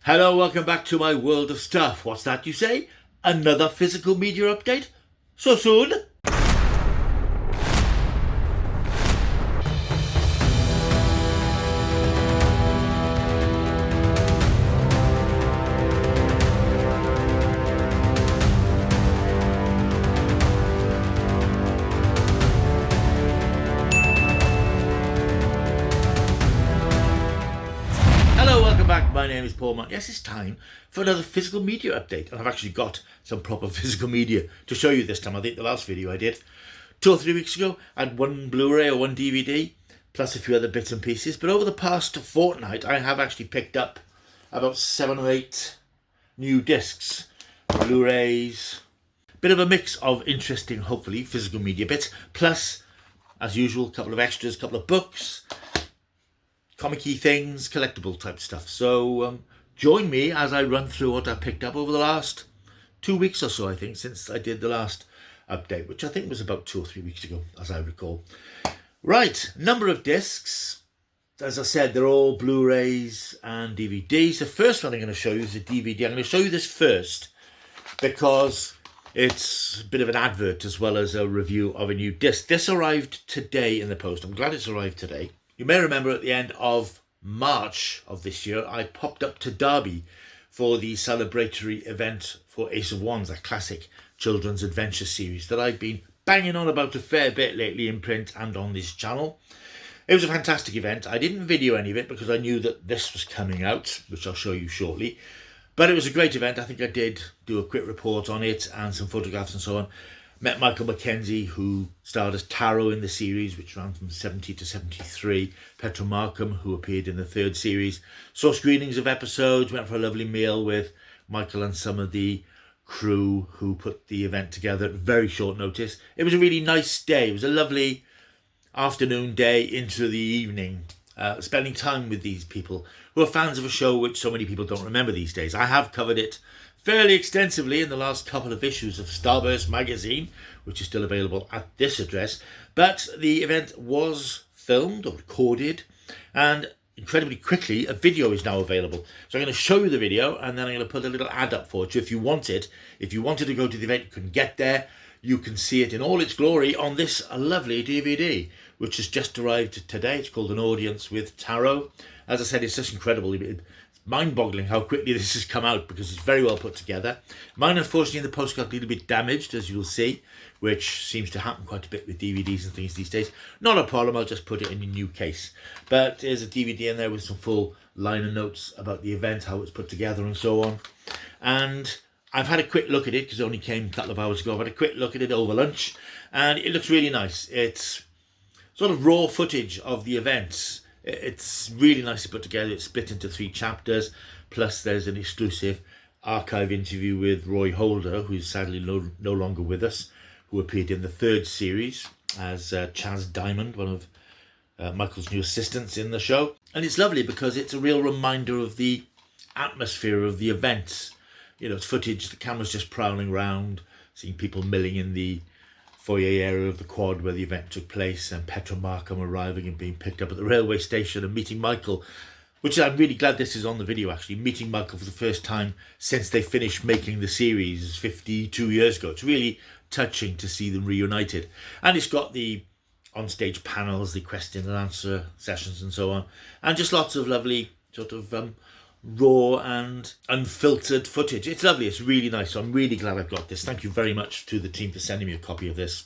Hello, welcome back to my world of stuff. What's that you say? Another physical media update? So soon? Hello, welcome back. My name is Paul Mark. Yes, it's time for another physical media update. And I've actually got some proper physical media to show you this time. I think the last video I did 2 or 3 weeks ago, I had one Blu-ray or one DVD, plus a few other bits and pieces. But over the past fortnight, I have actually picked up about 7 or 8 new discs, Blu-rays, bit of a mix of interesting, hopefully, physical media bits, plus, as usual, a couple of extras, a couple of books, comic-y things, collectible type stuff. So join me as I run through what I picked up over the last 2 weeks or so, I think, since I did the last update, which I think was about 2 or 3 weeks ago, as I recall. Right, number of discs. As I said, they're all Blu-rays and DVDs. The first one I'm going to show you is a DVD. I'm going to show you this first because it's a bit of an advert as well as a review of a new disc. This arrived today in the post. I'm glad it's arrived today. You may remember at the end of March of this year, I popped up to Derby for the celebratory event for Ace of Wands, a classic children's adventure series that I've been banging on about a fair bit lately in print and on this channel. It was a fantastic event. I didn't video any of it because I knew that this was coming out, which I'll show you shortly. But it was a great event. I think I did do a quick report on it and some photographs and so on. Met Michael McKenzie, who starred as Taro in the series, which ran from 70 to 73. Petra Markham, who appeared in the 3rd series. Saw screenings of episodes, went for a lovely meal with Michael and some of the crew who put the event together at very short notice. It was a really nice day. It was a lovely afternoon day into the evening, spending time with these people who are fans of a show which so many people don't remember these days. I have covered it fairly extensively in the last couple of issues of Starburst magazine, which is still available at this address. But the event was filmed or recorded, and incredibly quickly a video is now available. So I'm going to show you the video, and then I'm going to put a little ad up for it. So if you wanted to go to the event, you can get there. You can see it in all its glory on this lovely DVD, which has just arrived today. It's called An Audience with Taro. As I said, it's just incredible. It's mind-boggling how quickly this has come out because it's very well put together. Mine, unfortunately, in the post got a little bit damaged, as you'll see, which seems to happen quite a bit with DVDs and things these days. Not a problem, I'll just put it in a new case. But there's a DVD in there with some full liner notes about the event, how it's put together and so on. And I've had a quick look at it because it only came a couple of hours ago. I've had a quick look at it over lunch and it looks really nice. It's sort of raw footage of the events. It's really nicely put together. It's split into 3 chapters, plus there's an exclusive archive interview with Roy Holder, who's sadly no longer with us, who appeared in the 3rd series as Chaz Diamond, one of Michael's new assistants in the show. And it's lovely because it's a real reminder of the atmosphere of the events. You know, it's footage, the camera's just prowling around, seeing people milling in the foyer area of the quad where the event took place, and Petra Markham arriving and being picked up at the railway station and meeting Michael, which I'm really glad this is on the video actually, meeting Michael for the first time since they finished making the series 52 years ago. It's really touching to see them reunited. And it's got the on-stage panels, the question and answer sessions and so on, and just lots of lovely sort of raw and unfiltered footage. It's lovely, it's really nice. So I'm really glad I've got this. Thank you very much to the team for sending me a copy of this.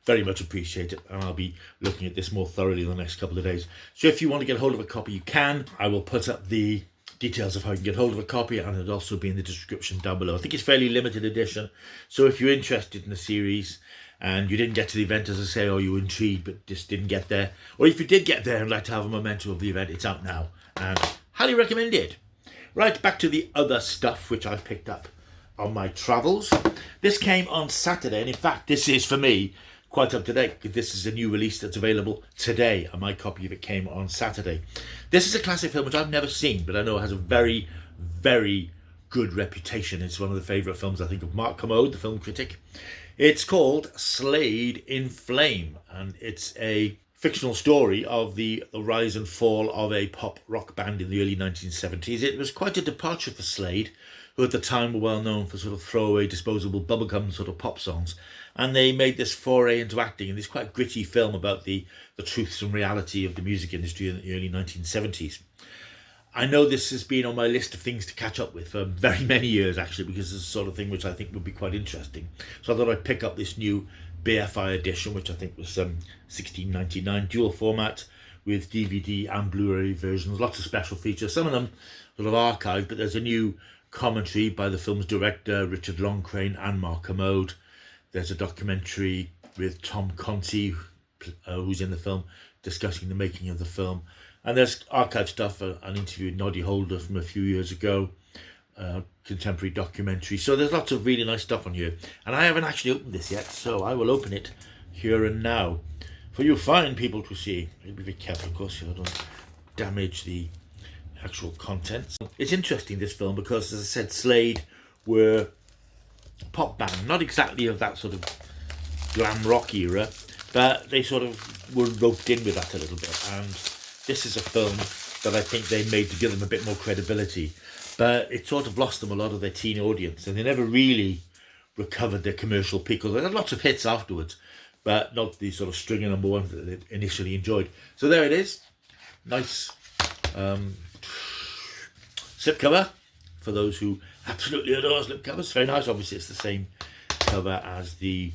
Very much appreciate it, and I'll be looking at this more thoroughly in the next couple of days. So if you want to get hold of a copy, you can. I will put up the details of how you can get hold of a copy, and it'll also be in the description down below. I think it's fairly limited edition, so if you're interested in the series and you didn't get to the event, as I say, or you were intrigued but just didn't get there, or if you did get there and like to have a memento of the event, it's out now, and highly recommended. Right, back to the other stuff which I've picked up on my travels. This came on Saturday, and in fact this is, for me, quite up to date because this is a new release that's available today, and my copy of it came on Saturday. This is a classic film which I've never seen, but I know it has a very, very good reputation. It's one of the favourite films, I think, of Mark Commode, the film critic. It's called Slade in Flame, and it's a fictional story of the rise and fall of a pop rock band in the early 1970s. It was quite a departure for Slade, who at the time were well known for sort of throwaway, disposable, bubblegum sort of pop songs. And they made this foray into acting in this quite gritty film about the truths and reality of the music industry in the early 1970s. I know this has been on my list of things to catch up with for very many years, actually, because it's the sort of thing which I think would be quite interesting. So I thought I'd pick up this new BFI edition, which I think was $16.99, dual format with DVD and Blu-ray versions. Lots of special features, some of them sort of archived, but there's a new commentary by the film's director, Richard Longcrane, and Mark Kermode. There's a documentary with Tom Conti, who's in the film, discussing the making of the film. And there's archive stuff, an interview with Noddy Holder from a few years ago, contemporary documentary. So there's lots of really nice stuff on here. And I haven't actually opened this yet, so I will open it here and now for you fine people to see. Be very careful, of course, so I don't damage the actual contents. It's interesting, this film, because, as I said, Slade were a pop band, not exactly of that sort of glam rock era, but they sort of were roped in with that a little bit. And this is a film that I think they made to give them a bit more credibility, but it sort of lost them a lot of their teen audience, and they never really recovered their commercial peak. They had lots of hits afterwards, but not the sort of string of number ones that they initially enjoyed. So there it is. Nice slipcover for those who absolutely adore slipcovers. Very nice. Obviously, it's the same cover as the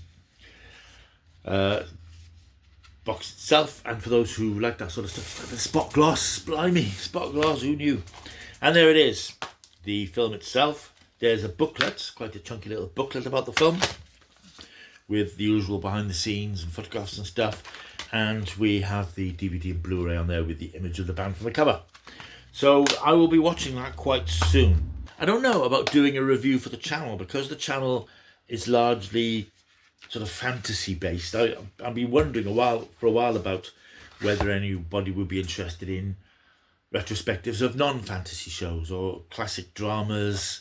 box itself, and for those who like that sort of stuff, the spot gloss, blimey, spot gloss, who knew? And there it is, the film itself. There's a booklet, quite a chunky little booklet about the film, with the usual behind the scenes and photographs and stuff, and we have the DVD and Blu-ray on there with the image of the band from the cover. So I will be watching that quite soon. I don't know about doing a review for the channel, because the channel is largely sort of fantasy based. I've been wondering for a while about whether anybody would be interested in retrospectives of non-fantasy shows or classic dramas.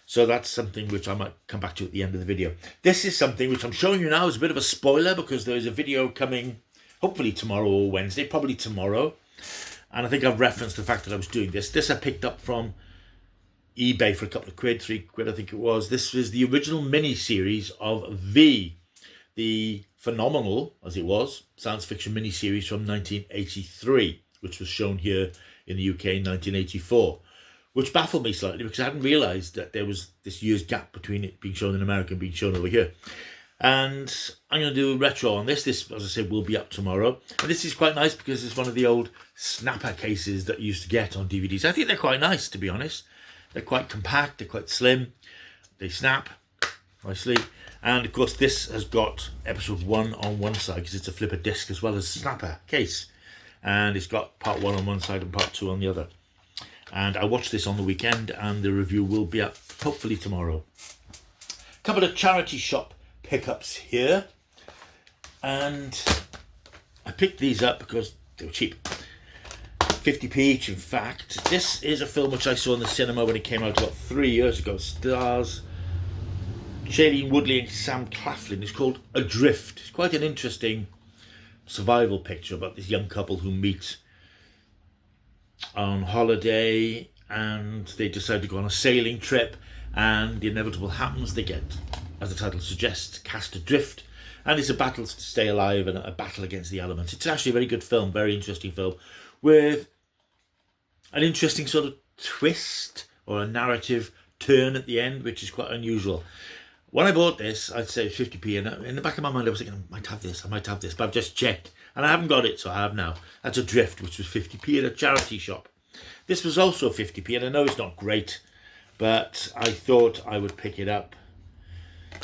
So that's something which I might come back to at the end of the video. This is something which I'm showing you now as a bit of a spoiler, because there is a video coming hopefully tomorrow or Wednesday, probably tomorrow. And I think I've referenced the fact that I was doing this. This I picked up from eBay for a couple of quid, £3 I think it was. This was the original mini-series of V, the phenomenal, as it was, science fiction mini-series from 1983, which was shown here in the UK in 1984, which baffled me slightly, because I hadn't realised that there was this year's gap between it being shown in America and being shown over here. And I'm going to do a retro on this. This, as I said, will be up tomorrow. And this is quite nice because it's one of the old snapper cases that you used to get on DVDs. I think they're quite nice, to be honest. They're quite compact, they're quite slim, they snap nicely. And of course this has got episode 1 on one side, because it's a flipper disc as well as snapper case. And it's got part 1 on one side and part 2 on the other. And I watched this on the weekend, and the review will be up hopefully tomorrow. A couple of charity shop pickups here. And I picked these up because they were cheap. 50p each, in fact. This is a film which I saw in the cinema when it came out about 3 years ago. Stars Shailene Woodley and Sam Claflin. It's called Adrift. It's quite an interesting survival picture about this young couple who meet on holiday, and they decide to go on a sailing trip, and the inevitable happens. They get, as the title suggests, cast adrift, and it's a battle to stay alive and a battle against the elements. It's actually a very good film, very interesting film, with an interesting sort of twist or a narrative turn at the end, which is quite unusual. When I bought this, I'd say 50p, and in the back of my mind I was thinking, I might have this, but I've just checked, and I haven't got it, so I have now. That's Adrift, which was 50p at a charity shop. This was also 50p, and I know it's not great, but I thought I would pick it up.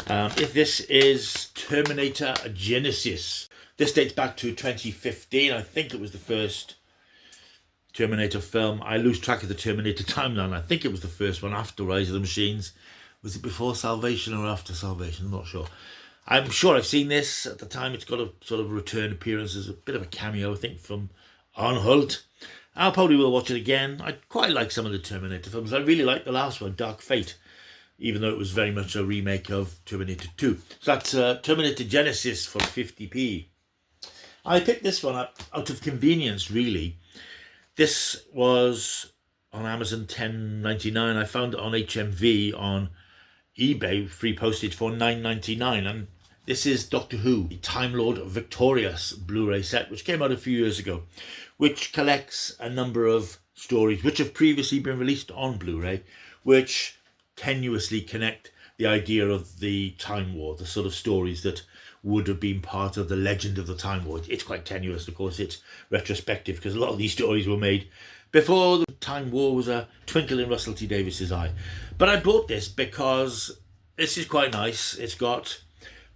If this is Terminator Genesis. This dates back to 2015. I think it was the first Terminator film. I lose track of the Terminator timeline. I think it was the first one after Rise of the Machines. Was it before Salvation or after Salvation? I'm not sure. I'm sure I've seen this at the time. It's got a sort of return appearance as a bit of a cameo, I think, from Arnold. I probably will watch it again. I quite like some of the Terminator films. I really like the last one, Dark Fate, even though it was very much a remake of Terminator 2. So that's Terminator Genesis for 50p. I picked this one up out of convenience, really. This was on Amazon $10.99. I found it on HMV on eBay, free postage for $9.99, and this is Doctor Who, the Time Lord Victorious Blu-ray set, which came out a few years ago, which collects a number of stories which have previously been released on Blu-ray, which tenuously connect the idea of the Time War, the sort of stories that would have been part of the legend of the Time War. It's quite tenuous, of course, it's retrospective, because a lot of these stories were made before the Time War was a twinkle in Russell T Davies's eye. But I bought this because this is quite nice. It's got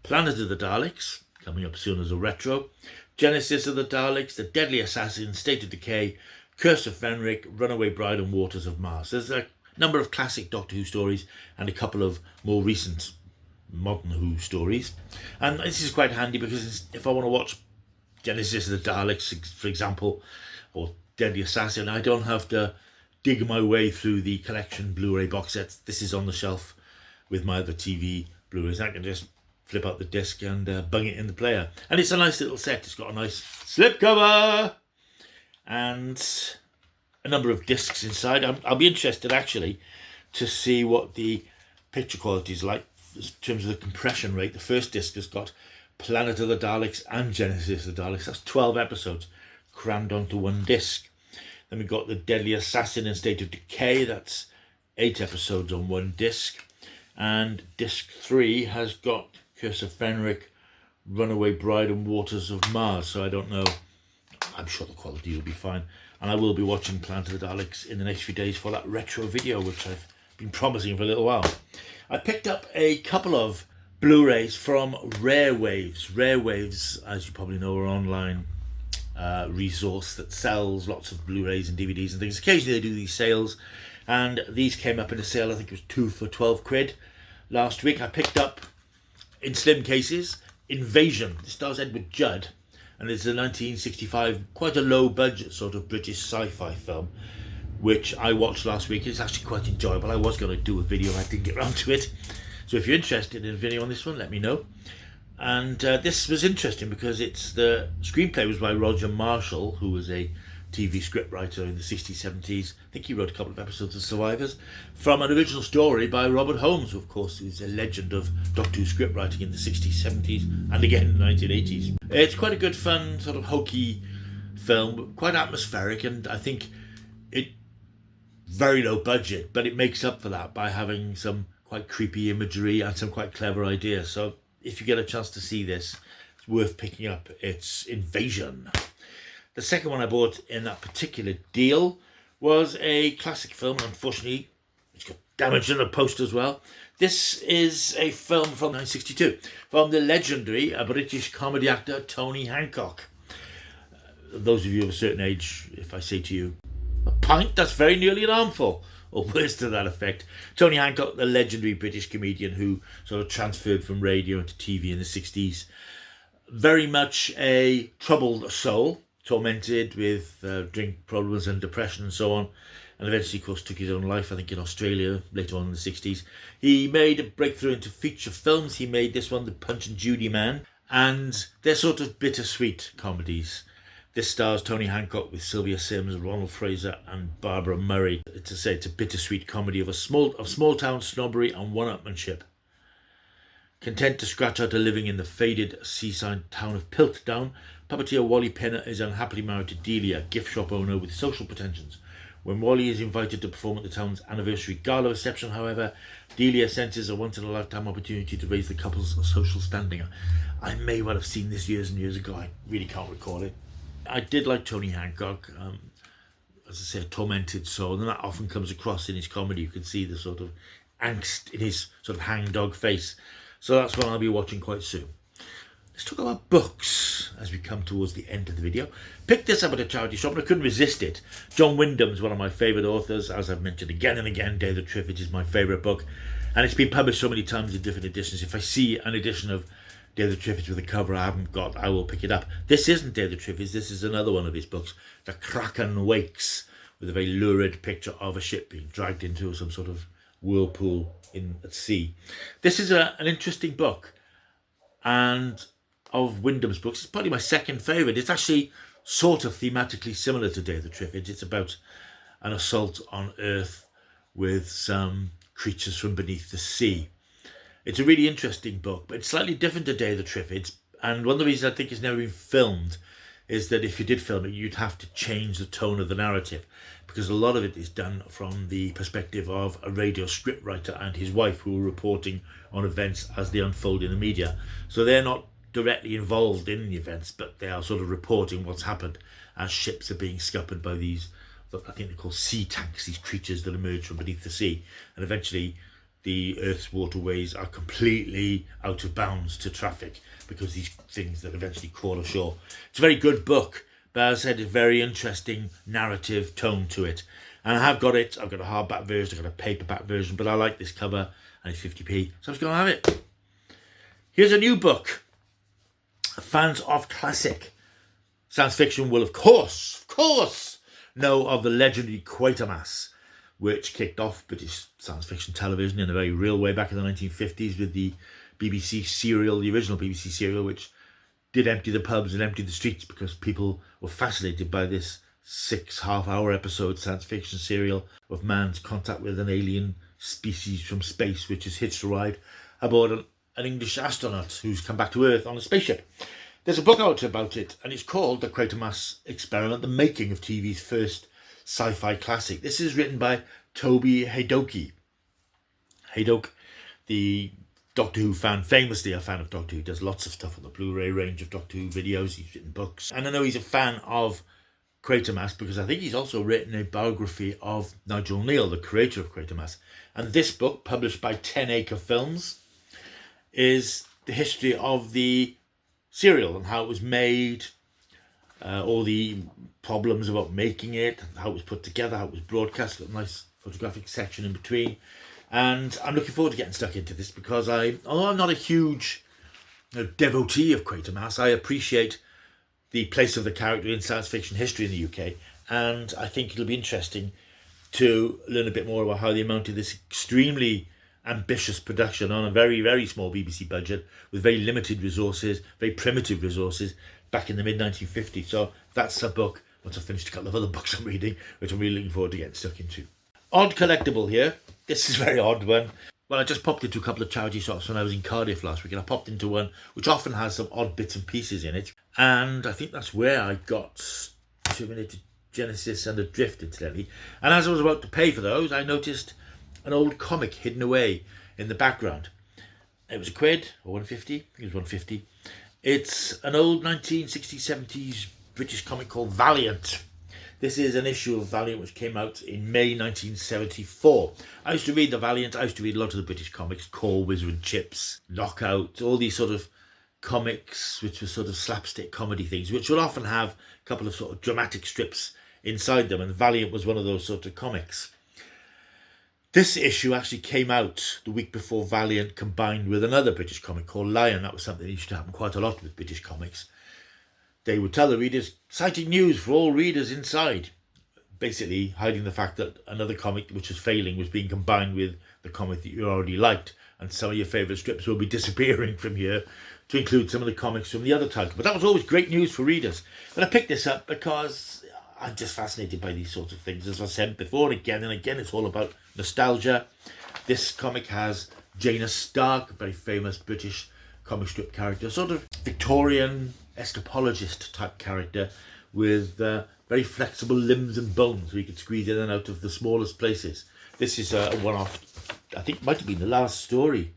Planet of the Daleks, coming up soon as a retro, Genesis of the Daleks, The Deadly Assassin, State of Decay, Curse of Fenric, Runaway Bride and Waters of Mars. There's a number of classic Doctor Who stories and a couple of more recent modern Who stories. And this is quite handy because if I want to watch Genesis of the Daleks, for example, or Deadly Assassin, I don't have to dig my way through the collection Blu-ray box sets. This is on the shelf with my other TV Blu-rays. I can just flip out the disc and bung it in the player. And it's a nice little set. It's got a nice slipcover and a number of discs inside. I'll be interested actually to see what the picture quality is like in terms of the compression rate. The first disc has got Planet of the Daleks and Genesis of the Daleks. That's 12 episodes crammed onto one disc. Then we've got The Deadly Assassin and State of Decay. That's 8 episodes on one disc. And disc 3 has got Curse of Fenric, Runaway Bride and Waters of Mars. So I don't know. I'm sure the quality will be fine. And I will be watching Planet of the Daleks in the next few days for that retro video, which I've been promising for a little while. I picked up a couple of Blu-rays from Rare Waves. Rare Waves, as you probably know, are online resource that sells lots of Blu-rays and DVDs and things. Occasionally they do these sales, and these came up in a sale. I think it was 2 for 12 quid last week. I picked up, in slim cases, Invasion. This stars Edward Judd, and it's a 1965, quite a low budget sort of British sci-fi film, which I watched last week. It's actually quite enjoyable. I was going to do a video, I didn't get around to it. So if you're interested in a video on this one, let me know. And this was interesting because the screenplay was by Roger Marshall, who was a TV scriptwriter in the 60s, 70s. I think he wrote a couple of episodes of Survivors, from an original story by Robert Holmes, who of course is a legend of Doctor Who scriptwriting in the 60s, 70s, and again in the 1980s. It's quite a good, fun, sort of hokey film, quite atmospheric, and I think it very low budget, but it makes up for that by having some quite creepy imagery and some quite clever ideas. So if you get a chance to see this, it's worth picking up. It's Invasion. The second one I bought in that particular deal was a classic film. Unfortunately, it's got damage in the post as well. This is a film from 1962 from the legendary British comedy actor Tony Hancock. Those of you of a certain age, if I say to you, a pint, that's very nearly an armful, or words to that effect. Tony Hancock, the legendary British comedian who sort of transferred from radio into TV in the 60s. Very much a troubled soul, tormented with drink problems and depression and so on, and eventually, of course, took his own life, I think, in Australia later on in the 60s. He made a breakthrough into feature films. He made this one, The Punch and Judy Man, and they're sort of bittersweet comedies. This stars Tony Hancock with Sylvia Sims, Ronald Fraser and Barbara Murray. It's a bittersweet comedy of small town snobbery and one-upmanship. Content to scratch out a living in the faded seaside town of Piltdown, puppeteer Wally Pinner is unhappily married to Delia, gift shop owner with social pretensions. When Wally is invited to perform at the town's anniversary gala reception, however, Delia senses a once-in-a-lifetime opportunity to raise the couple's social standing. I may well have seen this years and years ago. I really can't recall it. I did like Tony Hancock, as I say, a tormented soul, and that often comes across in his comedy. You can see the sort of angst in his sort of hangdog face. So that's what I'll be watching quite soon. Let's talk about books as we come towards the end of the video. Picked this up at a charity shop and I couldn't resist it. John Wyndham's one of my favourite authors. As I've mentioned again and again, Day of the Triffids is my favourite book. And it's been published so many times in different editions. If I see an edition of Day of the Triffids with a cover I haven't got, I will pick it up. This isn't Day of the Triffids, this is another one of his books, The Kraken Wakes, with a very lurid picture of a ship being dragged into some sort of whirlpool at sea. This is an interesting book, and of Wyndham's books. It's probably my second favourite. It's actually sort of thematically similar to Day of the Triffids. It's about an assault on Earth with some creatures from beneath the sea. It's a really interesting book, but it's slightly different to Day of the Triffids. And one of the reasons I think it's never been filmed is that if you did film it, you'd have to change the tone of the narrative, because a lot of it is done from the perspective of a radio scriptwriter and his wife, who are reporting on events as they unfold in the media. So they're not directly involved in the events, but they are sort of reporting what's happened as ships are being scuppered by these, I think they're called sea tanks, these creatures that emerge from beneath the sea. And eventually the Earth's waterways are completely out of bounds to traffic because these things that eventually crawl ashore. It's a very good book, but as I said, it's a very interesting narrative tone to it. And I have got it. I've got a hardback version, I've got a paperback version, but I like this cover and it's 50p, so I'm just going to have it. Here's a new book. Fans of classic science fiction will of course know of the legendary Quatermass, which kicked off British science fiction television in a very real way back in the 1950s with the BBC serial, the original BBC serial, which did empty the pubs and empty the streets because people were fascinated by this 6 half-hour episode science fiction serial of man's contact with an alien species from space, which has hitched a ride aboard an English astronaut who's come back to Earth on a spaceship. There's a book out about it, and it's called The Quatermass Experiment, the making of TV's first sci-fi classic. This is written by Toby Hadoke. Hadoke, the Doctor Who fan, famously a fan of Doctor Who, does lots of stuff on the Blu-ray range of Doctor Who videos. He's written books. And I know he's a fan of Quatermass because I think he's also written a biography of Nigel Kneale, the creator of Quatermass. And this book, published by 10 Acre Films, is the history of the serial and how it was made, all the problems about making it, how it was put together, how it was broadcast, a nice photographic section in between. And I'm looking forward to getting stuck into this because although I'm not a huge devotee of Quatermass, I appreciate the place of the character in science fiction history in the UK, and I think it'll be interesting to learn a bit more about how they mounted this extremely ambitious production on a very, very small BBC budget with very limited resources, very primitive resources back in the mid-1950s. So that's a book, once I've finished a couple of other books I'm reading, which I'm really looking forward to getting stuck into. Odd collectible here. This is a very odd one. Well, I just popped into a couple of charity shops when I was in Cardiff last week, and I popped into one which often has some odd bits and pieces in it. And I think that's where I got Terminator Genesis and Adrift, incidentally. And as I was about to pay for those, I noticed an old comic hidden away in the background. It was £1 or 150. I think it was 150. It's an old 1960s, 70s British comic called Valiant. This is an issue of Valiant which came out in May 1974. I used to read the Valiant. I used to read a lot of the British comics, Core, Whizzer and Chips, Knockout, all these sort of comics which were sort of slapstick comedy things, which would often have a couple of sort of dramatic strips inside them, and Valiant was one of those sort of comics. This issue actually came out the week before Valiant combined with another British comic called Lion. That was something that used to happen quite a lot with British comics. They would tell the readers, exciting news for all readers inside, basically hiding the fact that another comic which was failing was being combined with the comic that you already liked, and some of your favourite strips will be disappearing from here to include some of the comics from the other title. But that was always great news for readers. But I picked this up because I'm just fascinated by these sorts of things. As I said before, and again, it's all about nostalgia. This comic has Jaina Stark, a very famous British comic strip character, sort of Victorian escapologist type character with very flexible limbs and bones, so you could squeeze in and out of the smallest places. This is a one-off. I think it might have been the last story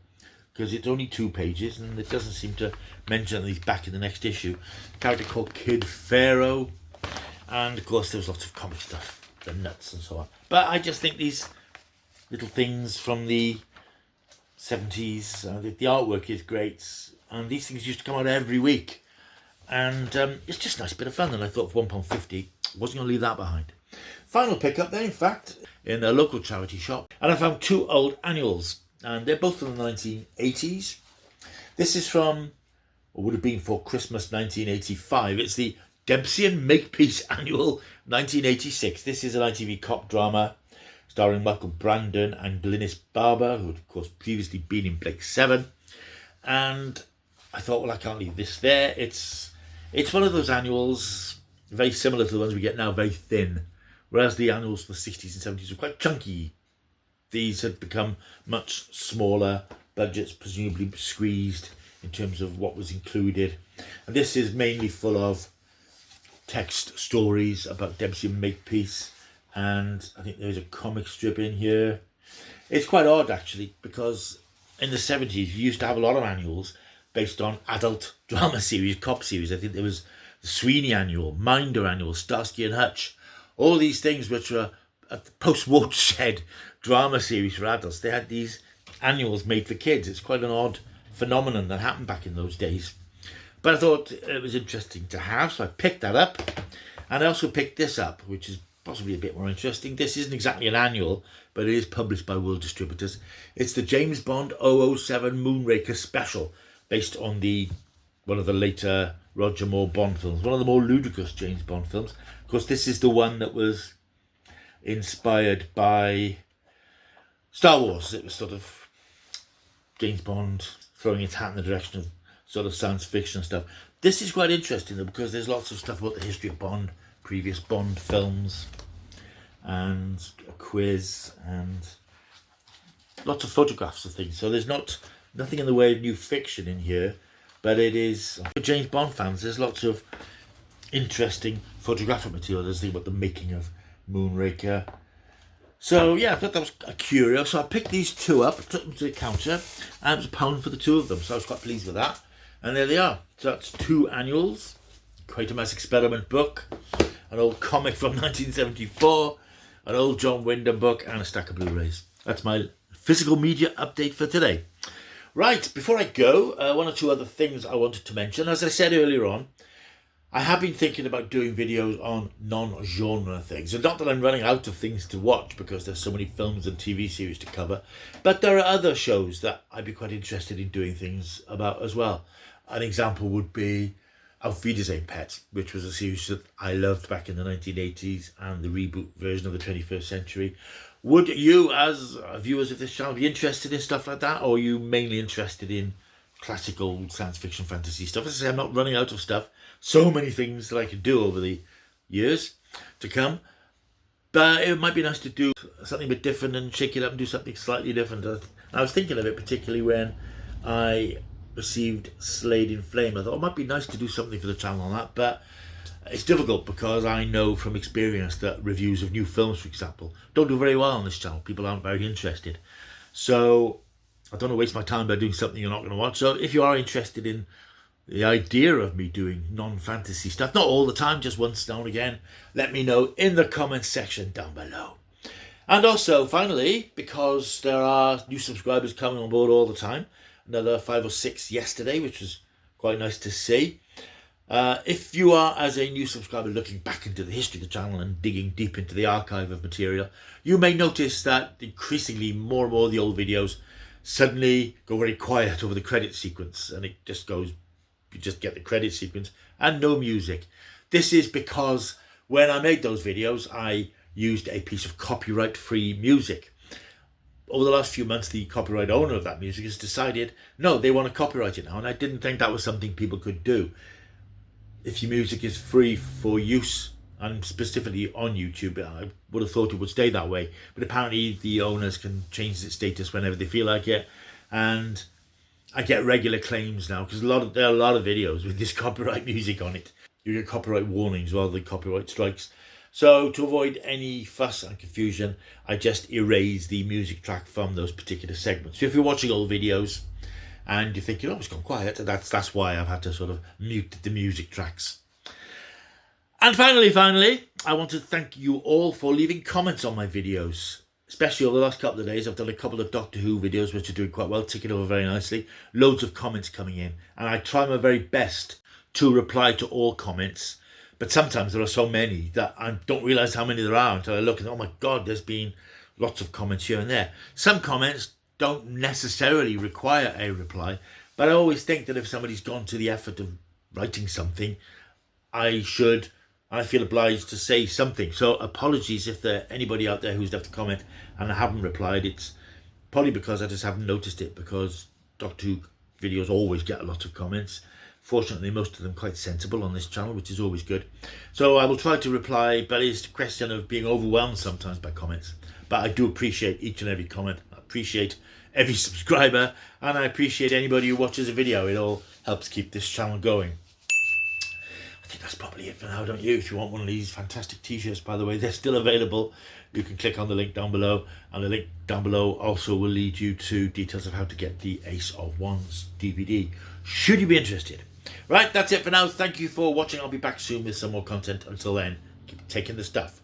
because it's only 2 pages and it doesn't seem to mention that he's back in the next issue. A character called Kid Pharaoh, and of course there's lots of comic stuff, the nuts and so on. But I just think these little things from the 70s, the artwork is great, and these things used to come out every week. And it's just a nice bit of fun, and I thought for £1.50, wasn't going to leave that behind. Final pickup there, in fact, in a local charity shop. And I found 2 old annuals, and they're both from the 1980s. This is from, or would have been for Christmas 1985. It's the Dempsey Makepeace Annual 1986. This is an ITV cop drama starring Michael Brandon and Glynis Barber, who had, of course, previously been in Blake 7. And I thought, well, I can't leave this there. It's one of those annuals, very similar to the ones we get now, very thin. Whereas the annuals for the 60s and 70s were quite chunky. These had become much smaller, budgets presumably squeezed in terms of what was included. And this is mainly full of text stories about Dempsey Makepeace, and I think there's a comic strip in here. It's quite odd actually, because in the 70s you used to have a lot of annuals based on adult drama series, cop series. I think there was the Sweeney annual, Minder annual, Starsky and Hutch, all these things which were a post-watershed drama series for adults. They had these annuals made for kids. It's quite an odd phenomenon that happened back in those days. But I thought it was interesting to have, so I picked that up. And I also picked this up, which is possibly a bit more interesting. This isn't exactly an annual, but it is published by World Distributors. It's the James Bond 007 Moonraker special, based on one of the later Roger Moore Bond films, one of the more ludicrous James Bond films. Of course, this is the one that was inspired by Star Wars. It was sort of James Bond throwing its hat in the direction of sort of science fiction stuff. This is quite interesting though, because there's lots of stuff about the history of Bond, previous Bond films, and a quiz, and lots of photographs of things. So there's nothing in the way of new fiction in here, but it is, for James Bond fans, there's lots of interesting photographic material. There's the thing about the making of Moonraker. So yeah, I thought that was a curio. So I picked these two up, took them to the counter, and it was £1 for the two of them. So I was quite pleased with that. And there they are. So that's two annuals, Quatermass Experiment book, an old comic from 1974, an old John Wyndham book, and a stack of Blu-rays. That's my physical media update for today. Right, before I go, one or two other things I wanted to mention. As I said earlier on, I have been thinking about doing videos on non-genre things. And not that I'm running out of things to watch, because there's so many films and TV series to cover, but there are other shows that I'd be quite interested in doing things about as well. An example would be Auf Wiedersehen Pet, which was a series that I loved back in the 1980s and the reboot version of the 21st century. Would you, as viewers of this channel, be interested in stuff like that? Or are you mainly interested in classical science fiction fantasy stuff? As I say, I'm not running out of stuff. So many things that I could do over the years to come. But it might be nice to do something a bit different and shake it up and do something slightly different. I was thinking of it particularly when I received Slade in Flame. I thought it might be nice to do something for the channel on that, but it's difficult because I know from experience that reviews of new films, for example, don't do very well on this channel. People aren't very interested. So I don't want to waste my time by doing something you're not going to watch. So if you are interested in the idea of me doing non-fantasy stuff, not all the time, just once now and again, let me know in the comments section down below. And also, finally, because there are new subscribers coming on board all the time, another 5 or 6 yesterday, which was quite nice to see. If you are, as a new subscriber, looking back into the history of the channel and digging deep into the archive of material, you may notice that increasingly more and more of the old videos suddenly go very quiet over the credit sequence, and it just goes, you just get the credit sequence and no music. This is because when I made those videos, I used a piece of copyright-free music. Over the last few months, the copyright owner of that music has decided, no, they want to copyright it now, and I didn't think that was something people could do. If your music is free for use, and specifically on YouTube, I would have thought it would stay that way, but apparently the owners can change its status whenever they feel like it, and I get regular claims now, because there are a lot of videos with this copyright music on it. You get copyright warnings rather than copyright strikes. So to avoid any fuss and confusion, I just erase the music track from those particular segments. So if you're watching old videos and you're thinking, oh, it's gone quiet, that's why I've had to sort of mute the music tracks. And finally, I want to thank you all for leaving comments on my videos. Especially over the last couple of days, I've done a couple of Doctor Who videos which are doing quite well, ticking over very nicely. Loads of comments coming in, and I try my very best to reply to all comments. But sometimes there are so many that I don't realise how many there are until I look and, oh my God, there's been lots of comments here and there. Some comments don't necessarily require a reply, but I always think that if somebody's gone to the effort of writing something, I feel obliged to say something. So apologies if there's anybody out there who's left a comment and I haven't replied. It's probably because I just haven't noticed it, because Doctor Who videos always get a lot of comments. Fortunately, most of them quite sensible on this channel, which is always good. So I will try to reply, but it's a question of being overwhelmed sometimes by comments. But I do appreciate each and every comment. I appreciate every subscriber, and I appreciate anybody who watches a video. It all helps keep this channel going. I think that's probably it for now, don't you? If you want one of these fantastic t-shirts, by the way, they're still available. You can click on the link down below, and the link down below also will lead you to details of how to get the Ace of Wands DVD, should you be interested. Right, that's it for now. Thank you for watching. I'll be back soon with some more content. Until then, keep taking the stuff.